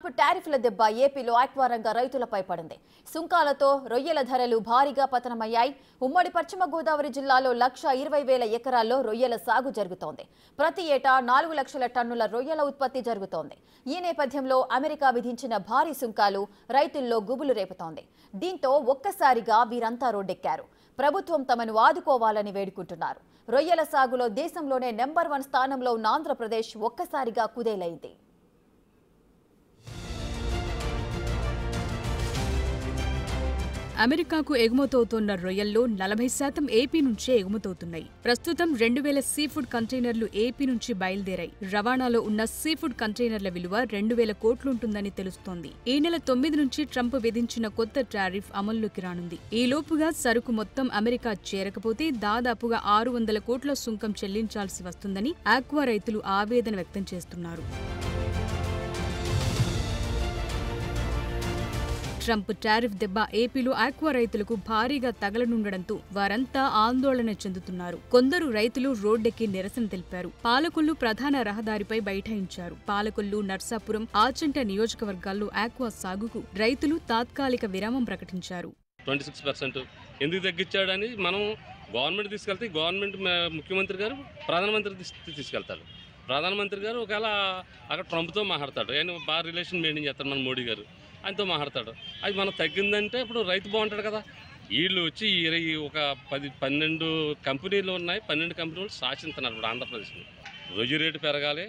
టారిఫ్ల దెబ్బ ఏపీలో ఆక్వా రంగ రైతులపై పడింది. సుంకాలతో రొయ్యల ధరలు భారీగా పతనమయ్యాయి. ఉమ్మడి పశ్చిమ గోదావరి జిల్లాలో 1,20,000 ఎకరాల్లో రొయ్యల సాగు జరుగుతోంది. ప్రతి ఏటా 4 లక్షల టన్నుల రొయ్యల ఉత్పత్తి జరుగుతోంది. ఈ నేపథ్యంలో అమెరికా విధించిన భారీ సుంకాలు రైతుల్లో గుబులు రేపుతోంది. దీంతో ఒక్కసారిగా వీరంతా రోడ్డెక్కారు. ప్రభుత్వం తమను ఆదుకోవాలని వేడుకుంటున్నారు. రొయ్యల సాగులో దేశంలోనే నెంబర్ 1 స్థానంలో ఉన్న ఆంధ్రప్రదేశ్ ఒక్కసారిగా కుదేలైంది. అమెరికాకు ఎగుమతవుతోన్న రొయ్యల్లో 40% ఏపీ నుంచే ఎగుమతవుతున్నాయి. ప్రస్తుతం 2,000 సీఫుడ్ కంటైనర్లు ఏపీ నుంచి బయలుదేరాయి. రవాణాలో ఉన్న సీఫుడ్ కంటైనర్ల విలువ 2,000 కోట్లుంటుందని తెలుస్తోంది. ఈ నెల 9 నుంచి ట్రంప్ విధించిన కొత్త టారిఫ్ అమల్లోకి రానుంది. ఈ లోపుగా సరుకు మొత్తం అమెరికా చేరకపోతే దాదాపుగా 600 కోట్ల సుంకం చెల్లించాల్సి వస్తుందని ఆక్వా రైతులు ఆవేదన వ్యక్తం చేస్తున్నారు. ట్రంప్ టారిఫ్ దెబ్బ ఏపీలో ఆక్వా రైతులకు భారీగా తగలనుండడంతో వారంతా ఆందోళన చెందుతున్నారు. కొందరు రైతులు రోడ్డెక్కి నిరసన తెలిపారు. పాలకొల్లు ప్రధాన రహదారిపై బైఠాయించారు. పాలకొల్లు, నర్సాపురం, ఆచంట నియోజకవర్గాల్లో ఆక్వా సాగుకు రైతులు తాత్కాలిక విరామం ప్రకటించారు. 26% ఎందుకు తగ్గించాడని మనం గవర్నమెంట్ తీసుకెళ్తే గవర్నమెంట్ ముఖ్యమంత్రి గారు ప్రధానమంత్రి తీసుకెళ్తారు. ప్రధానమంత్రి గారు ఒకవేళ అక్కడ ట్రంప్తో మాట్లాడతాడు. ఆయన బాగా రిలేషన్ మెయింటైన్ చేస్తాడు. మన మోడీ గారు ఆయనతో మాట్లాడతాడు. అది మనం తగ్గిందంటే ఇప్పుడు రైతు బాగుంటాడు కదా. వీళ్ళు వచ్చి ఒక 12 కంపెనీలు ఉన్నాయి. 12 కంపెనీలు శాసిస్తున్నారు ఇప్పుడు ఆంధ్రప్రదేశ్లో. రొయ్యి రేటు పెరగాలి,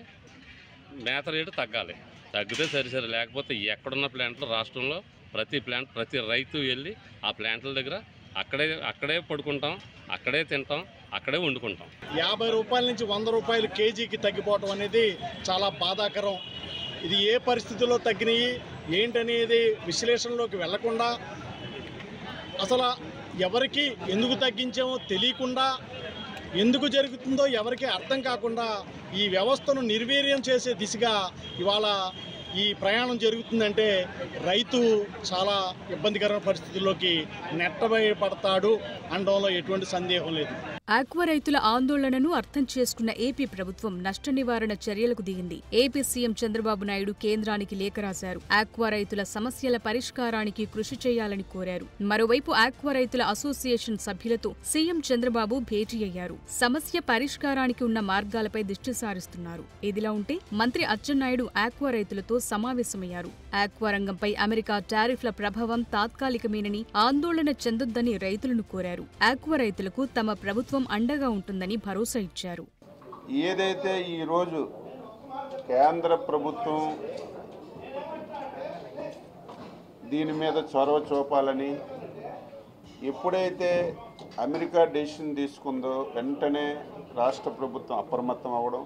మేత రేటు తగ్గాలి. తగ్గితే సరే, లేకపోతే ఎక్కడున్న ప్లాంట్లు రాష్ట్రంలో ప్రతి రైతు వెళ్ళి ఆ ప్లాంట్ల దగ్గర అక్కడే పడుకుంటాం, అక్కడే తింటాం, అక్కడే వండుకుంటాం. 50 రూపాయల నుంచి 100 రూపాయలు కేజీకి తగ్గిపోవటం అనేది చాలా బాధాకరం. ఇది ఏ పరిస్థితుల్లో తగ్గినాయి ఏంటనేది విశ్లేషణలోకి వెళ్లకుండా, అసలు ఎవరికి ఎందుకు తగ్గించామో తెలియకుండా, ఎందుకు జరుగుతుందో ఎవరికి అర్థం కాకుండా ఈ వ్యవస్థను నిర్వీర్యం చేసే దిశగా ఇవాళ ఈ ప్రయాణం జరుగుతుందంటే రైతు చాలా ఇబ్బందికరమైన పరిస్థితుల్లోకి నెట్టబడతాడు అనడంలో ఎటువంటి సందేహం లేదు. ఆక్వా రైతుల ఆందోళనను అర్థం చేసుకున్న ఏపీ ప్రభుత్వం నష్ట నివారణ చర్యలకు దిగింది. ఏపీ సీఎం చంద్రబాబు నాయుడు కేంద్రానికి లేఖ రాశారు. ఆక్వా రైతుల సమస్యల పరిష్కారానికి కృషి చేయాలని కోరారు. మరోవైపు ఆక్వా రైతుల అసోసియేషన్ సభ్యులతో సీఎం చంద్రబాబు భేటీ అయ్యారు. సమస్య పరిష్కారానికి ఉన్న మార్గాలపై దృష్టి సారిస్తున్నారు. ఇదిలా ఉంటే మంత్రి అచ్చెన్నాయుడు ఆక్వా రైతులతో సమావేశమయ్యారు. ఆక్వా రంగంపై అమెరికా టారిఫ్ల ప్రభావం తాత్కాలికమేనని, ఆందోళన చెందొద్దని రైతులను కోరారు. ఆక్వా రైతులకు తమ ప్రభుత్వం అండగా ఉంటుందని భరోసా ఇచ్చారు. ఏదైతే ఈరోజు కేంద్ర ప్రభుత్వం దీని మీద చొరవ చూపాలని ఎప్పుడైతే అమెరికా డెసిషన్ తీసుకుందో వెంటనే రాష్ట్ర ప్రభుత్వం అప్రమత్తం అవ్వడం,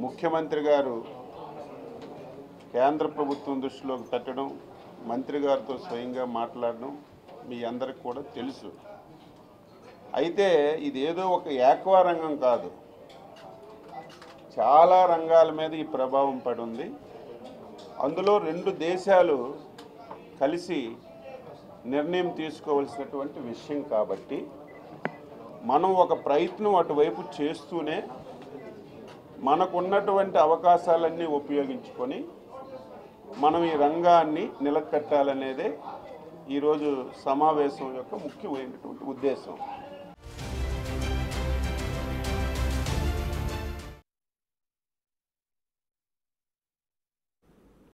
ముఖ్యమంత్రి గారు కేంద్ర ప్రభుత్వం దృష్టిలోకి పెట్టడం, మంత్రి గారితో స్వయంగా మాట్లాడడం మీ అందరికి కూడా తెలుసు. అయితే ఇదేదో ఒక ఆక్వా రంగం కాదు, చాలా రంగాల మీద ఈ ప్రభావం పడి ఉంది. అందులో 2 దేశాలు కలిసి నిర్ణయం తీసుకోవాల్సినటువంటి విషయం కాబట్టి మనం ఒక ప్రయత్నం అటువైపు చేస్తూనే మనకున్నటువంటి అవకాశాలన్నీ ఉపయోగించుకొని మనం ఈ రంగాన్ని నిలకట్టాలనేదే ఈరోజు సమావేశం యొక్క ముఖ్యమైనటువంటి ఉద్దేశం.